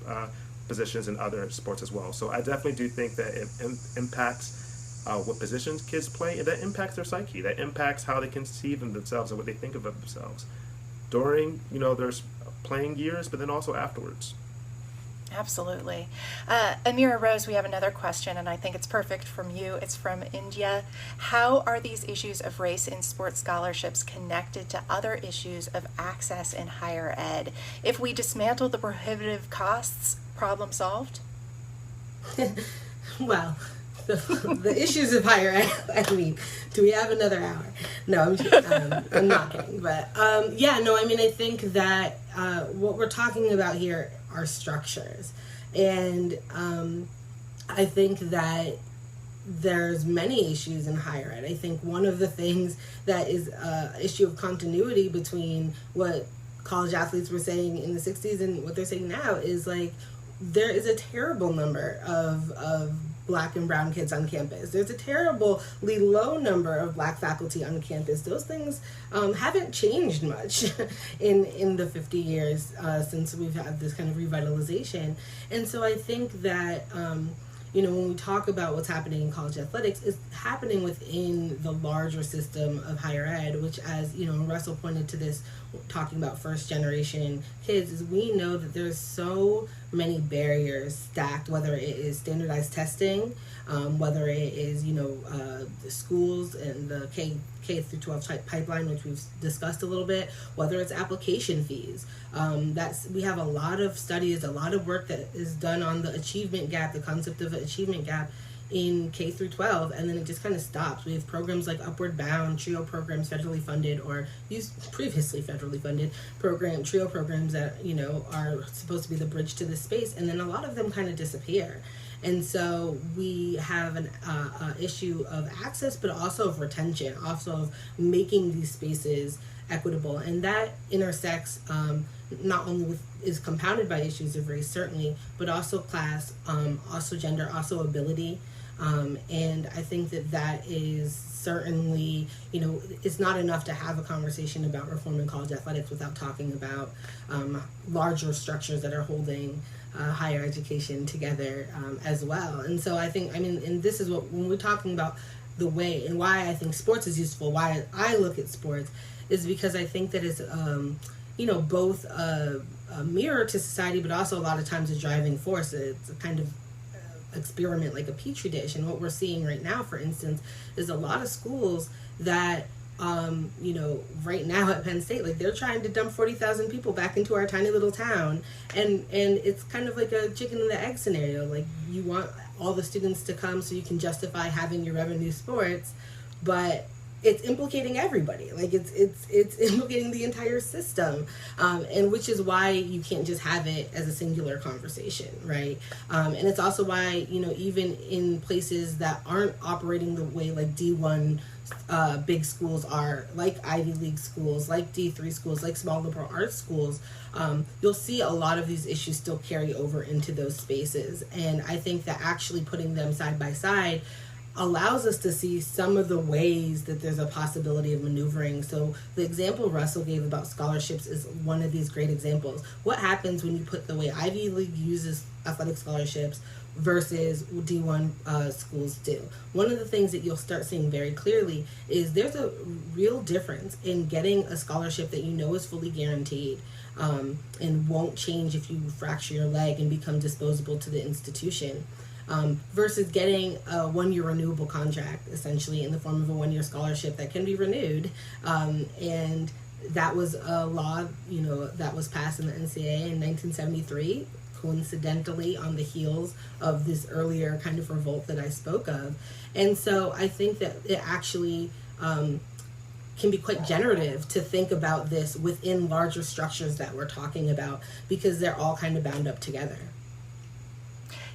positions in other sports as well. So I definitely do think that it impacts what positions kids play, and that impacts their psyche. That impacts how they conceive of themselves and what they think of themselves during, their playing years, but then also afterwards. Absolutely. Amira Rose, we have another question, and I think it's perfect from you. It's from India. How are these issues of race in sports scholarships connected to other issues of access in higher ed? If we dismantle the prohibitive costs, problem solved? Well, the issues of higher ed, I mean, do we have another hour? No, I'm not kidding. But I think that what we're talking about here are structures. And I think that there's many issues in higher ed. I think one of the things that is an issue of continuity between what college athletes were saying in the 60s and what they're saying now is like there is a terrible number of black and brown kids on campus. There's a terribly low number of black faculty on campus. Those things haven't changed much in the 50 years since we've had this kind of revitalization. And so I think that, when we talk about what's happening in college athletics, it's happening within the larger system of higher ed, which, as, Russell pointed to this, talking about first generation kids, is we know that there's so many barriers stacked, whether it is standardized testing, whether it is, the schools and the K through 12 type pipeline, which we've discussed a little bit, whether it's application fees. We have a lot of studies, a lot of work that is done on the achievement gap, the concept of an achievement gap in K through 12, and then it just kind of stops. We have programs like Upward Bound, TRIO programs, federally funded or used previously federally funded TRIO programs that, are supposed to be the bridge to this space, and then a lot of them kind of disappear. And so we have an issue of access, but also of retention, also of making these spaces equitable. And that intersects not only is compounded by issues of race, certainly, but also class, also gender, also ability. And I think that is certainly, it's not enough to have a conversation about reforming college athletics without talking about larger structures that are holding higher education together as well. And so I think, and this is what, when we're talking about the way and why I think sports is useful, why I look at sports, is because I think that it's, both a mirror to society, but also a lot of times a driving force. It's a kind of experiment, like a petri dish. And what we're seeing right now, for instance, is a lot of schools that right now at Penn State, like they're trying to dump 40,000 people back into our tiny little town, and it's kind of like a chicken and the egg scenario. Like, you want all the students to come so you can justify having your revenue sports, but it's implicating everybody. Like it's implicating the entire system, and which is why you can't just have it as a singular conversation, right? And it's also why, even in places that aren't operating the way like D1 big schools are, like Ivy League schools, like D3 schools, like small liberal arts schools, you'll see a lot of these issues still carry over into those spaces. And I think that actually putting them side by side allows us to see some of the ways that there's a possibility of maneuvering. So the example Russell gave about scholarships is one of these great examples. What happens when you put the way Ivy League uses athletic scholarships versus D1 schools do? One of the things that you'll start seeing very clearly is there's a real difference in getting a scholarship that is fully guaranteed and won't change if you fracture your leg and become disposable to the institution, versus getting a one-year renewable contract, essentially in the form of a one-year scholarship that can be renewed. And that was a law, that was passed in the NCAA in 1973, coincidentally on the heels of this earlier kind of revolt that I spoke of. And so I think that it actually can be quite generative to think about this within larger structures that we're talking about, because they're all kind of bound up together.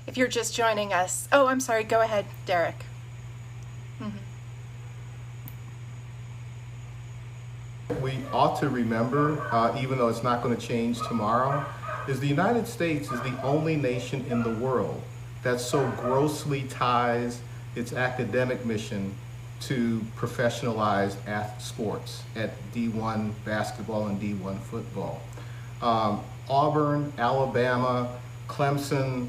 If you're just joining us, oh, I'm sorry, go ahead, Derek. We ought to remember, even though it's not going to change tomorrow, is the United States is the only nation in the world that so grossly ties its academic mission to professionalized sports at D1 basketball and D1 football. Auburn, Alabama, Clemson,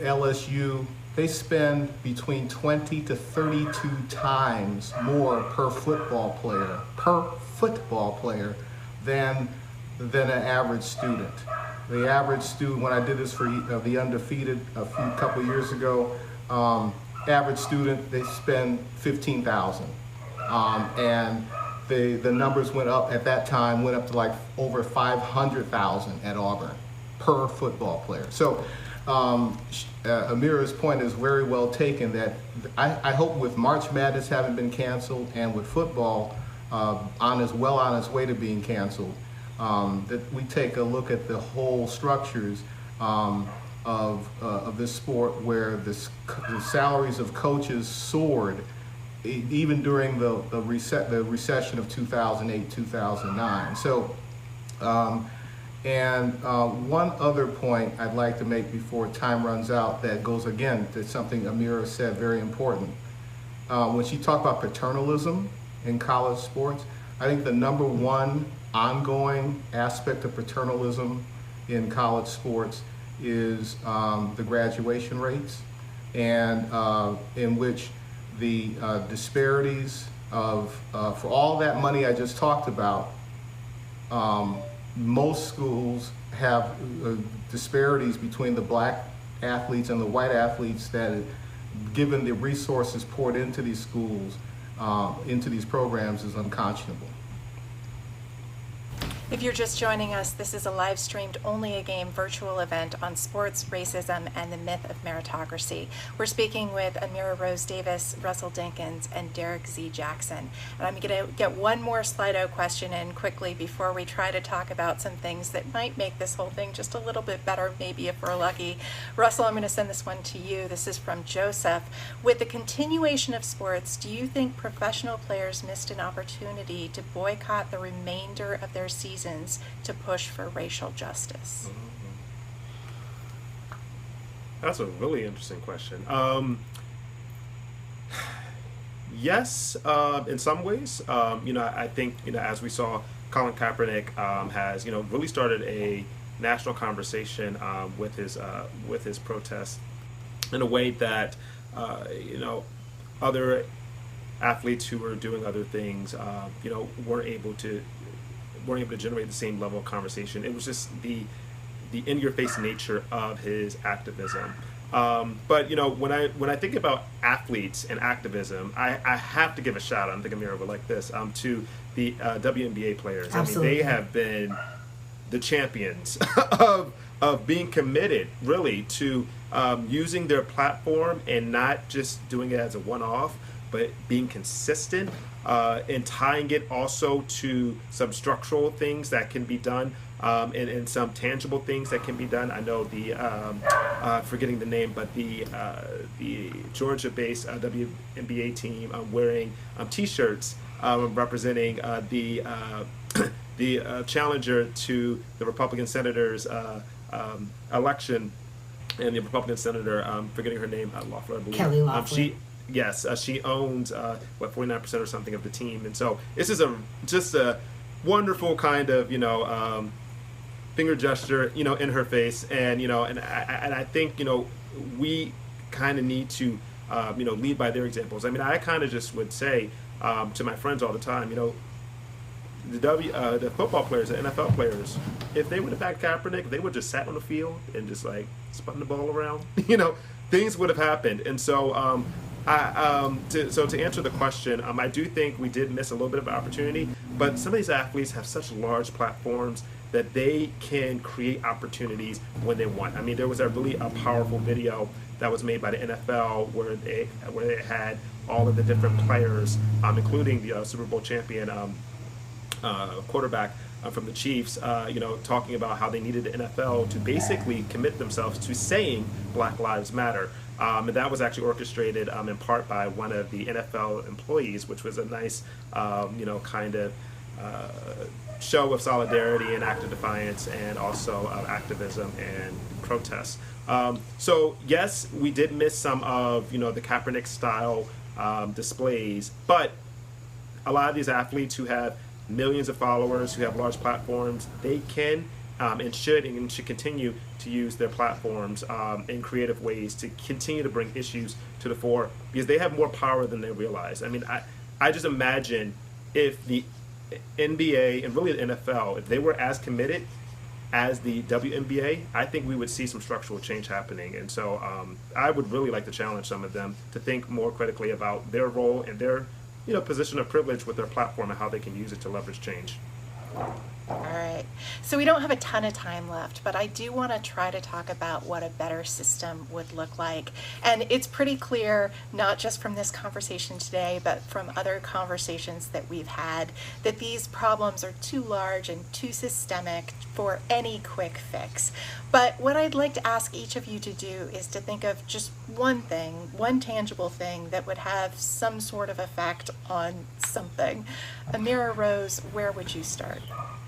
LSU, they spend between 20 to 32 times more per football player than an average student. The average student, when I did this for the Undefeated a couple of years ago, average student, they spend $15,000. And the numbers went up at that time, went up to like over $500,000 at Auburn per football player. So Amira's point is very well taken, that I hope with March Madness having been canceled and with football on its way to being canceled, that we take a look at the whole structures of this sport, where the salaries of coaches soared even during the recession of 2008, 2009. So, one other point I'd like to make before time runs out, that goes again to something Amira said, very important. When she talked about paternalism in college sports, I think the number one ongoing aspect of paternalism in college sports is the graduation rates, and in which the disparities of, for all that money I just talked about, most schools have disparities between the black athletes and the white athletes that, given the resources poured into these schools, into these programs, is unconscionable. If you're just joining us, this is a live streamed Only a Game virtual event on sports, racism, and the myth of meritocracy. We're speaking with Amira Rose Davis, Russell Dinkins, and Derek Z. Jackson. And I'm going to get one more Slido question in quickly before we try to talk about some things that might make this whole thing just a little bit better, maybe if we're lucky. Russell, I'm going to send this one to you. This is from Joseph. With the continuation of sports, do you think professional players missed an opportunity to boycott the remainder of their seasons to push for racial justice? That's a really interesting question. Yes, in some ways. I think, as we saw, Colin Kaepernick has, really started a national conversation with his protest in a way that, other athletes who were doing other things, weren't able to generate the same level of conversation. It was just the in-your-face nature of his activism. But when I think about athletes and activism, I have to give a shout out. I think Amira would like this, to the WNBA players. Absolutely. I mean, they have been the champions of being committed, really, to using their platform and not just doing it as a one-off, but being consistent, and tying it also to some structural things that can be done, and some tangible things that can be done. I know the forgetting the name, but the Georgia-based WNBA team wearing T-shirts representing the challenger to the Republican senator's election, and the Republican senator, forgetting her name, Loeffler, I believe. Kelly Loeffler. She owns 49% or something of the team, and so this is just a wonderful kind of finger gesture in her face, and I think we kind of need to lead by their examples. I mean, I kind of just would say to my friends all the time, the football players, the NFL players, if they would have backed Kaepernick, they would just sat on the field and just like spun the ball around. Things would have happened. And so, to answer the question, I do think we did miss a little bit of opportunity. But some of these athletes have such large platforms that they can create opportunities when they want. I mean, there was a powerful video that was made by the NFL where they had all of the different players, including the Super Bowl champion quarterback from the Chiefs, talking about how they needed the NFL to basically commit themselves to saying Black Lives Matter. And that was actually orchestrated in part by one of the NFL employees, which was a nice, kind of show of solidarity and act of defiance, and also activism and protests. So yes, we did miss some of the Kaepernick style displays, but a lot of these athletes who have millions of followers, who have large platforms, they can and should continue to use their platforms in creative ways to continue to bring issues to the fore, because they have more power than they realize. I mean, I just imagine if the NBA and really the NFL, if they were as committed as the WNBA, I think we would see some structural change happening. And so I would really like to challenge some of them to think more critically about their role and their position of privilege with their platform and how they can use it to leverage change. All right. So we don't have a ton of time left, but I do want to try to talk about what a better system would look like. And it's pretty clear, not just from this conversation today, but from other conversations that we've had, that these problems are too large and too systemic for any quick fix. But what I'd like to ask each of you to do is to think of just one thing, one tangible thing that would have some sort of effect on something. Amira Rose, where would you start?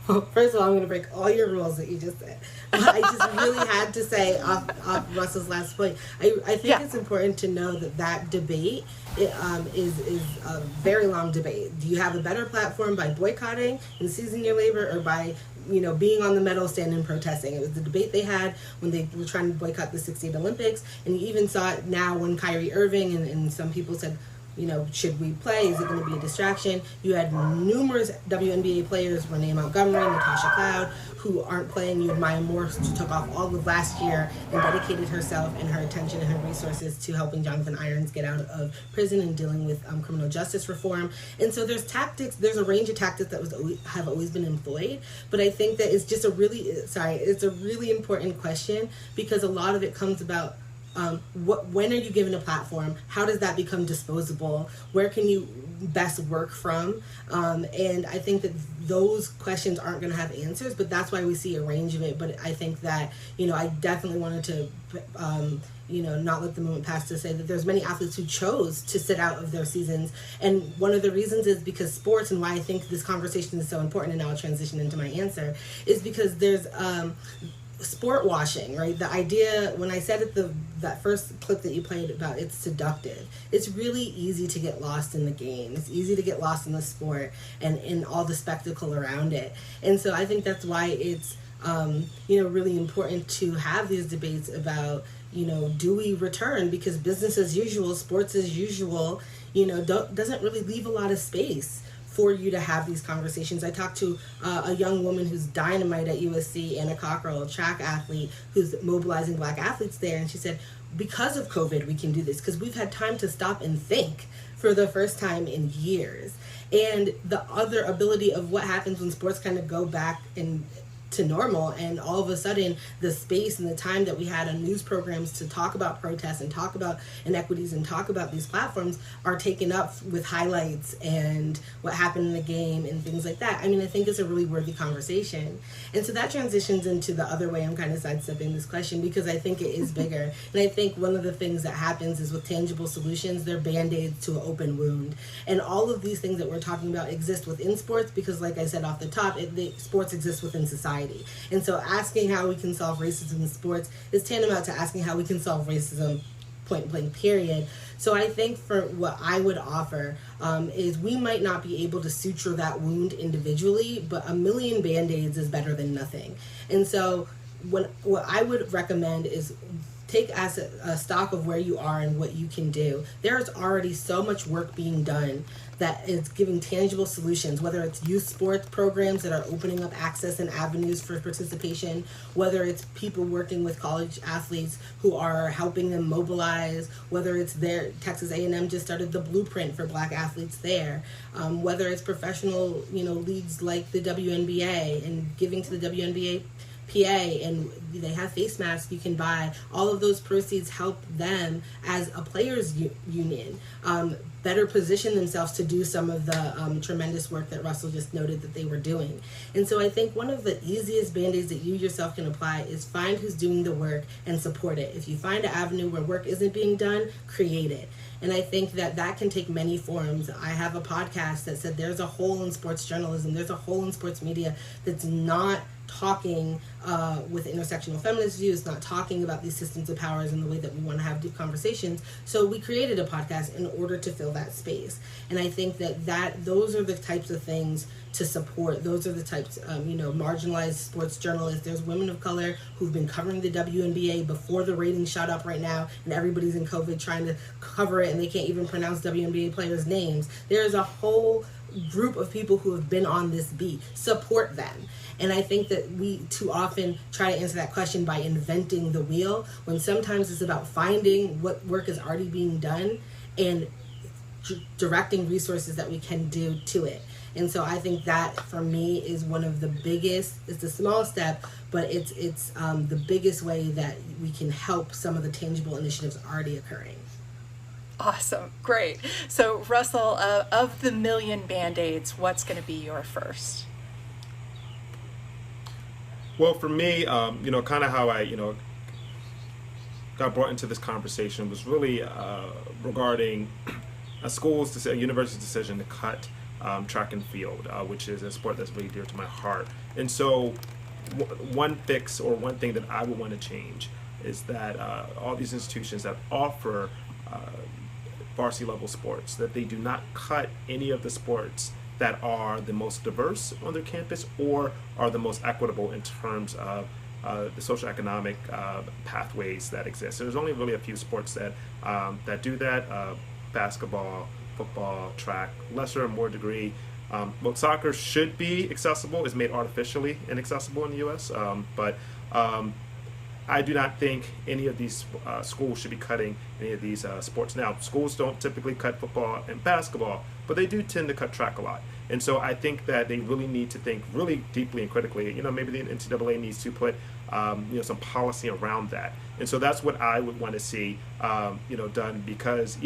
First of all, I'm going to break all your rules that you just said. I just really had to say off Russell's last point. I think it's important to know that debate is a very long debate. Do you have a better platform by boycotting and seizing your labor, or by being on the medal stand and protesting? It was the debate they had when they were trying to boycott the '68 Olympics, and you even saw it now when Kyrie Irving and some people said, should we play? Is it going to be a distraction? You had numerous WNBA players, Renee Montgomery, Natasha Cloud, who aren't playing. You had Maya Morse, who took off all of last year and dedicated herself and her attention and her resources to helping Jonathan Irons get out of prison and dealing with criminal justice reform. And so there's a range of tactics that have always been employed. But I think that it's a really important question, because a lot of it comes about when are you given a platform? How does that become disposable? Where can you best work from? And I think that those questions aren't going to have answers, but that's why we see a range of it. But I think that, I definitely wanted to, not let the moment pass to say that there's many athletes who chose to sit out of their seasons. And one of the reasons is because sports, and why I think this conversation is so important, and now I'll transition into my answer, is because there's sport washing, right? The idea, when I said that first clip that you played about it's seductive, it's really easy to get lost in the game. It's easy to get lost in the sport and in all the spectacle around it. And so I think that's why it's really important to have these debates about, do we return? Because business as usual, sports as usual, doesn't really leave a lot of space for you to have these conversations. I talked to a young woman who's dynamite at USC, Anna Cockrell, a track athlete who's mobilizing Black athletes there, and she said, because of COVID, we can do this, because we've had time to stop and think for the first time in years. And the other ability of what happens when sports kind of go back to normal, and all of a sudden the space and the time that we had on news programs to talk about protests and talk about inequities and talk about these platforms are taken up with highlights and what happened in the game and things like that. I mean, I think it's a really worthy conversation. And so that transitions into the other way I'm kind of sidestepping this question, because I think it is bigger. And I think one of the things that happens is with tangible solutions, they're band-aids to an open wound. And all of these things that we're talking about exist within sports, because like I said off the top, sports exist within society. And so asking how we can solve racism in sports is tantamount to asking how we can solve racism, point blank, period. So I think for what I would offer is we might not be able to suture that wound individually, but a million Band-Aids is better than nothing. And so what I would recommend is take as a stock of where you are and what you can do. There's already so much work being done that is giving tangible solutions, whether it's youth sports programs that are opening up access and avenues for participation, whether it's people working with college athletes who are helping them mobilize, whether it's Texas A&M just started the blueprint for Black athletes there, whether it's professional, leagues like the WNBA and giving to the WNBA PA, and they have face masks you can buy. All of those proceeds help them as a players union better position themselves to do some of the tremendous work that Russell just noted that they were doing. And so I think one of the easiest band-aids that you yourself can apply is find who's doing the work and support it. If you find an avenue where work isn't being done, create it. And I think that can take many forms. I have a podcast that said there's a hole in sports journalism, there's a hole in sports media that's not talking with intersectional feminist views, not talking about these systems of powers in the way that we want to have deep conversations. So we created a podcast in order to fill that space. And I think that those are the types of things to support. Those are the types, marginalized sports journalists. There's women of color who've been covering the WNBA before the ratings shot up right now, and everybody's in COVID trying to cover it, and they can't even pronounce WNBA players' names. There's a whole group of people who have been on this beat. Support them. And I think that we too often try to answer that question by inventing the wheel, when sometimes it's about finding what work is already being done and directing resources that we can do to it. And so I think that for me is one of the biggest, it's a small step, but it's the biggest way that we can help some of the tangible initiatives already occurring. Awesome. Great. So Russell, of the million Band-Aids, what's going to be your first? Well, for me, kind of how I, got brought into this conversation was really regarding a university's decision to cut track and field, which is a sport that's really dear to my heart. And so one fix or one thing that I would want to change is that all these institutions that offer varsity level sports, that they do not cut any of the sports that are the most diverse on their campus or are the most equitable in terms of the socioeconomic pathways that exist. So there's only really a few sports that do that: basketball, football, track, lesser or more degree. Well, soccer should be accessible, is made artificially inaccessible in the U.S., but I do not think any of these schools should be cutting any of these sports. Now, schools don't typically cut football and basketball, but they do tend to cut track a lot. And so I think that they really need to think really deeply and critically. Maybe the NCAA needs to put some policy around that. And so that's what I would want to see done, because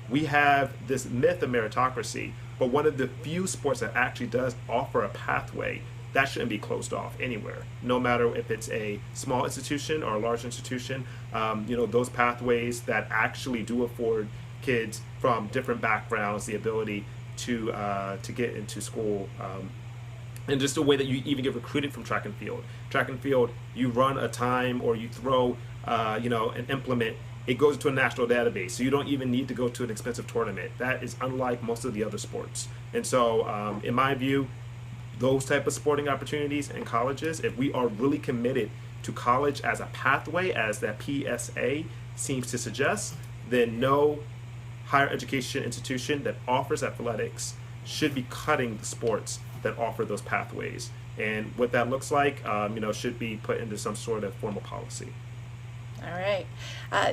we have this myth of meritocracy, but one of the few sports that actually does offer a pathway that shouldn't be closed off anywhere, no matter if it's a small institution or a large institution. Those pathways that actually do afford kids from different backgrounds the ability to get into school, and just the way that you even get recruited from track and field. Track and field, you run a time or you throw, an implement, it goes into a national database, so you don't even need to go to an expensive tournament. That is unlike most of the other sports. And so, in my view, those type of sporting opportunities in colleges, if we are really committed to college as a pathway, as that PSA seems to suggest, then no higher education institution that offers athletics should be cutting the sports that offer those pathways. And what that looks like, should be put into some sort of formal policy. All right.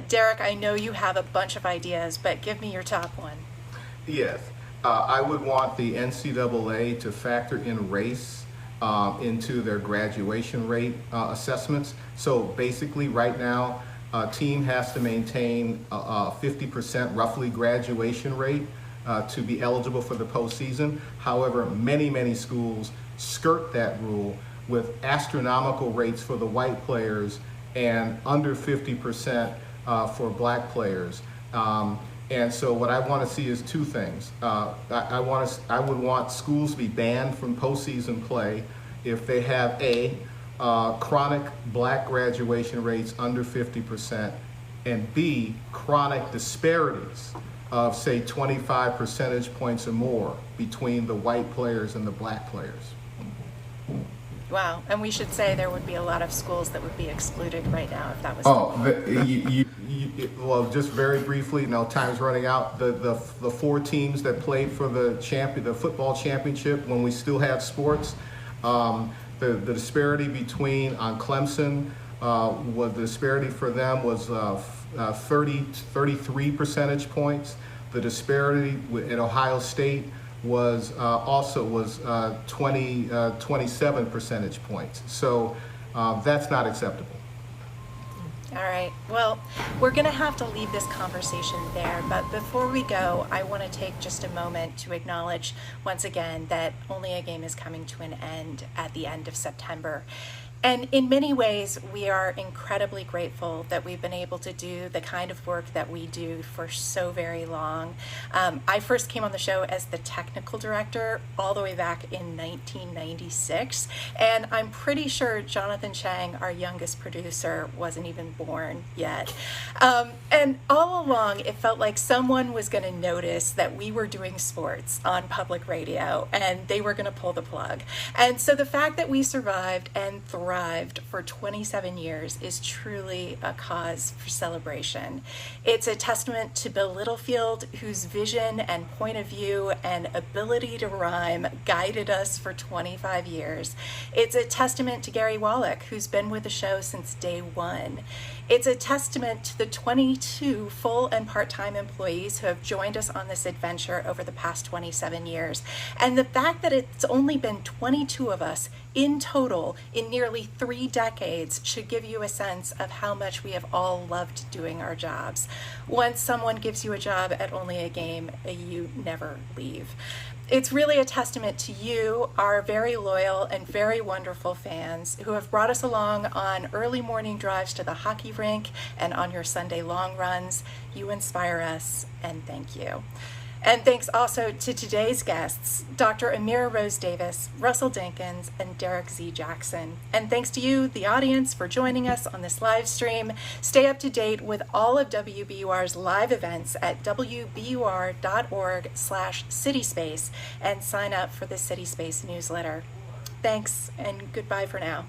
Derek, I know you have a bunch of ideas, but give me your top one. Yes. I would want the NCAA to factor in race into their graduation rate assessments. So basically right now, a team has to maintain a 50% roughly graduation rate to be eligible for the postseason. However, many schools skirt that rule with astronomical rates for the white players and under 50% for black players. And so what I want to see is two things. I would want schools to be banned from postseason play if they have chronic black graduation rates under 50%, and B, chronic disparities of, say, 25 percentage points or more between the white players and the black players. Wow. And we should say there would be a lot of schools that would be excluded right now if that was. Well, just very briefly, now time's running out. The 4 teams that played for the football championship when we still had sports, the disparity between on Clemson, the disparity for them was 33 percentage points. The disparity at Ohio State was 27 percentage points. So that's not acceptable. All right. Well, we're going to have to leave this conversation there. But before we go, I want to take just a moment to acknowledge once again that Only a Game is coming to an end at the end of September. And in many ways, we are incredibly grateful that we've been able to do the kind of work that we do for so very long. I first came on the show as the technical director all the way back in 1996. And I'm pretty sure Jonathan Chang, our youngest producer, wasn't even born yet. And all along, it felt like someone was going to notice that we were doing sports on public radio and they were going to pull the plug. And so the fact that we survived and thrived for 27 years is truly a cause for celebration. It's a testament to Bill Littlefield, whose vision and point of view and ability to rhyme guided us for 25 years. It's a testament to Gary Wallach, who's been with the show since day one. It's a testament to the 22 full and part-time employees who have joined us on this adventure over the past 27 years. And the fact that it's only been 22 of us in total in nearly 3 decades should give you a sense of how much we have all loved doing our jobs. Once someone gives you a job at Only a Game, you never leave. It's really a testament to you, our very loyal and very wonderful fans who have brought us along on early morning drives to the hockey rink and on your Sunday long runs. You inspire us, and thank you. And thanks also to today's guests, Dr. Amira Rose Davis, Russell Dinkins, and Derek Z. Jackson. And thanks to you, the audience, for joining us on this live stream. Stay up to date with all of WBUR's live events at wbur.org/cityspace and sign up for the CitySpace newsletter. Thanks, and goodbye for now.